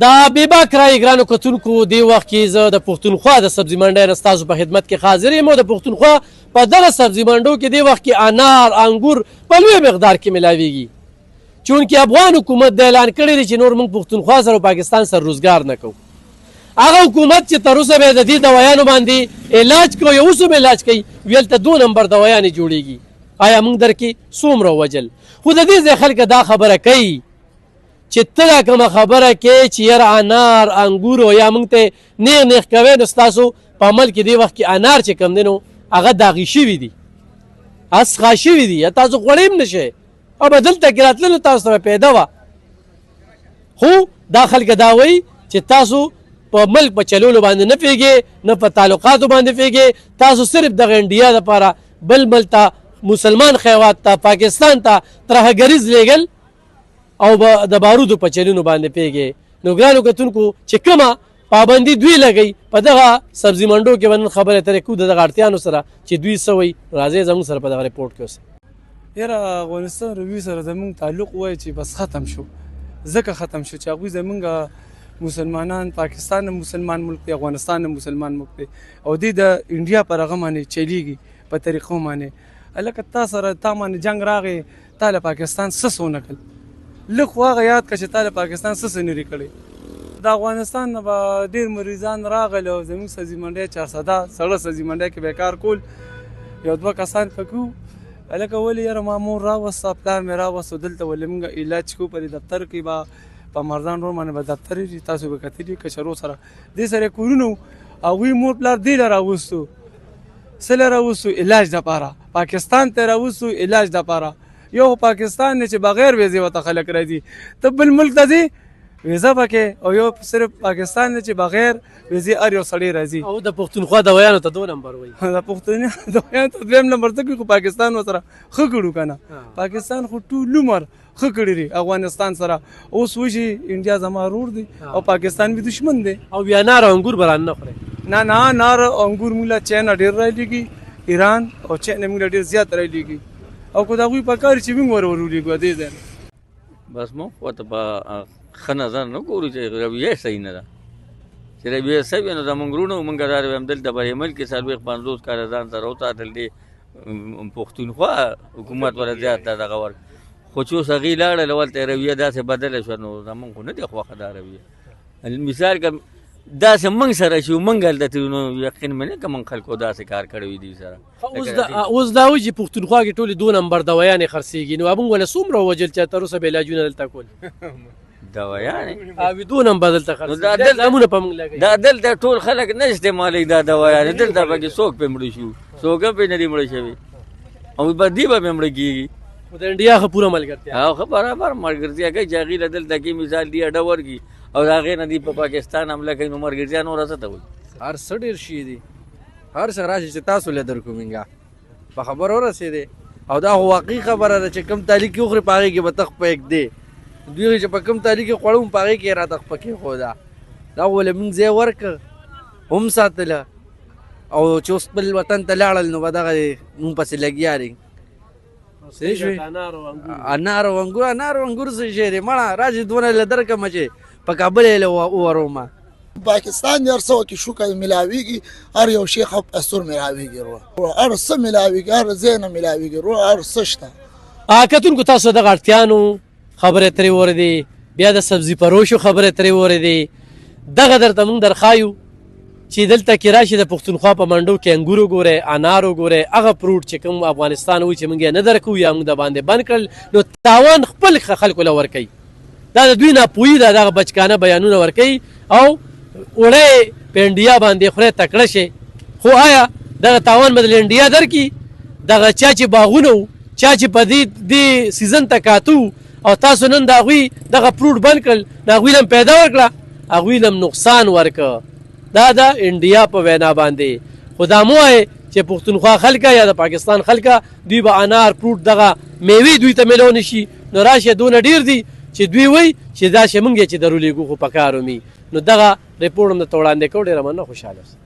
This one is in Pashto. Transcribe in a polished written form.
دا بېباک رایې ګرانو کتونکو دې وخت کې زه د پښتونخوا د سبزي منډۍ نه ستاسو په خدمت کې حاضر یم او د پښتونخوا په دغه سبزي منډو کې دې وخت کې انار انګور په لوی مقدار کې ملاویږي چونکې افغان حکومت د اعلان کړی دی چې نور موږ پښتونخوا سره او پاکستان سره روزګار نه کوو هغه حکومت چې تر اوسه به د دې دوایانو باندې علاج کوي اوس هم علاج کوي ویل ته 2 نمبر دوایانې جوړیږي آیا موږ درکې څومره وجل خو د دې ځای خلک دا خبره کوي چې ته دا کومه خبره کې چې یاره انار انګور او یا موږ ته نیغ نیغ کوې نو ستاسو په عمل کې دې وخت کې انار چې کوم دی نو هغه داغي شوي دي اسخا شوي دي یا تاسو خوړی هم نه شئ او به دلته کې راتللو تاسو ته پیدا وه خو دا خلک دا وایي چې تاسو په ملک په چلولو باندې نه پوهېږئ نه په تعلقاتو باندې پوهېږئ تاسو صرف دغه انډیا دپاره بل ملک ته مسلمان خیوات ته پاکستان ته ترهګریز لیږل او د بارودو په چلونو باندې پوهېږئ نو ګرانو کتونکو چې کومه پابندي دوی لګوي په دغه سبزي منډو کې به نن خبرې اترې کوو د دغه اړتیانو سره چې دوی څه وایي راځئ زموږ سره په دغه رپورټ کې اوسئ یاره افغانستان روي سره زمونږ تعلق وایي چې بس ختم شو ځکه ختم شو چې هغوی زمونږ مسلمانان پاکستان هم مسلمان ملک دی افغانستان هم مسلمان ملک دی او دوی د انډیا پر هغه باندې چلیږي په طریقو باندې هلکه تا سره تا باندې جنګ راغی تا له پاکستان څه څه ونه کړل لږ خو هغه یاد کړه چې تا له پاکستان څه څه نري کړی د افغانستان نه به ډېر مریضان راغل او زموږ سبزي منډۍ چارسده سړه سبزي منډۍ کې به کار کول یو 2 کسان پکې وو هلکه ولې یاره ما مور راوسته پلار مې راوسته دلته ولې موږ علاج کوو په دې دفتر کې به په مردان روډ باندې به دفتر وي تاسو به کتلي کچرو سره دې سره یې کورونه وو هغوی مور پلار دې له راوستو څه له راوستو علاج دپاره پاکستان ته راوستو علاج دپاره یو پاکستان نه چې بغیر ویزې ورته خلک راځي ته بل ملک ته ځې ویزه پکې او یو صرف پاکستان نه چې بغیر ویزې هر یو سړی راځي او د پښتونخوا دوایانو ته 2 نمبر وایي د پښتونخوا دوایانو ته 2 نمبر ځکه خو پاکستان ورسره ښه کړو که نه پاکستان خو ټول عمر ښه کړي دي افغانستان سره اوس وشي انډیا زما رور دی او پاکستان بي دشمن دی او بیا انار او انګور به رانه خورئ نه انار او انګور موږ له چین ډېر رالېږي ایران او چین موږ له ډېر زیات رالېږي او که د هغوی په کار چې موږ ورولېږو دې ځای بس موږ ورته په ښه نظر نه ګورو چې رویه صحیح نه ده چې رویه صحیح وي نو زموږ وروڼه موږ دا همدلته به ملک کې 40-50 کاله ځان سره وساتل دي پښتونخوا حکومت ورته زیات دغه ورک خو چې اوس هغې لاړل ولته رویه داسې بدله شوه نو زموږ خو نه دی خوښه دا رویه مثال که داسې موږ سره شو موږ هلته تلو نو یقین مې نه که موږ خلکو داسې کار کړی وي دوی سره اوس دا وایي چې پښتونخوا کې ټولې 2 نمبر دوایانې خرڅېږي نو موږ ولې څومره ووجل چې تر اوسه به علاجونه دلته کول دوایانې او 2 نمبر دلته خرڅېږي دامونه په موږ لګوي دا دلته ټول خلک نه استعمالوي دا دوایانې دلته پکې څوک پې مړه شو څوک هم پې نه دي مړه شوي او بدي به پې مړه کېږي خو د انډیا ښه پوره ملګرتیا او ښه برابر ملګرتیا کوي چې هغې له دلته کې مثال دي اډه ورکړي او د هغې نه دي په پاکستان حمله کوي نو ملګرتیا نوره څه ته وایي هر څه ډېر شي دي هر څه راشي چې تاسو له درکو مونږه په خبره ورسېدې او دا خو واقعي خبره ده چې کوم تالیک وخورې په هغې کې به ته خپه ږدې دوی چې په کوم تالیک یې خوړو په هغې کې یې راته خپه کېښوده دا ولې مونږ ځای ورکړه هم ساتله او چې اوس خپل وطن ته لاړل نو به دغه مونږ پسې لګیا دي صحیح شوې انار او انګور څه شی دی مړه راځي دونه له درکمه چې په کابل یې له وورومه پاکستان هر څه کې شو کوي ملاویږي هر یو شی خو اسور ملاویږي هر څه ملاویږي هر ځای نه ملاویږي هر څه شته کتونکو تاسو دغه اړتیانو خبرې اترې واورېدې بیا د سبزي فروشو خبرې اترې واورېدې دغه درته موږ درښایو چې دلته کې راشي د پښتونخوا په منډو کې انګور وګورئ انار وګورئ هغه فروټ چې کوم افغانستان وایي چې موږ یې نه درکوو یا موږ د باندې بند کړل نو تاوان خپل خلکو له ورکوي دا د دوی ناپوهي ده دغه بچکانه بیانونه ورکوي او وړی په انډیا باندې خورئ تکړه شي خو آیا دغه تاوان به د انډیا درکړي دغه چا چې باغونه وو چا چې په دې سیزن ته کاتو او تاسو نن د هغوی دغه فروټ بند کړل د هغوی لم پیدا ورکړه هغوی لم نقصان ورکړه دا د انډیا په وینا باندې خو دا مو وایئ چې پښتونخوا خلکه یا د پاکستان خلکه دوی به انار فروټ دغه میوې دوی ته میلو نه شي نو راشي دونه ډېر دي چې دوی وایي چې دا چې موږ یې چې درولېږو خو په کار ومي نو دغه ریپورټ هم درته وړاندې کوو ډېره مننه خوشحاله اوسئ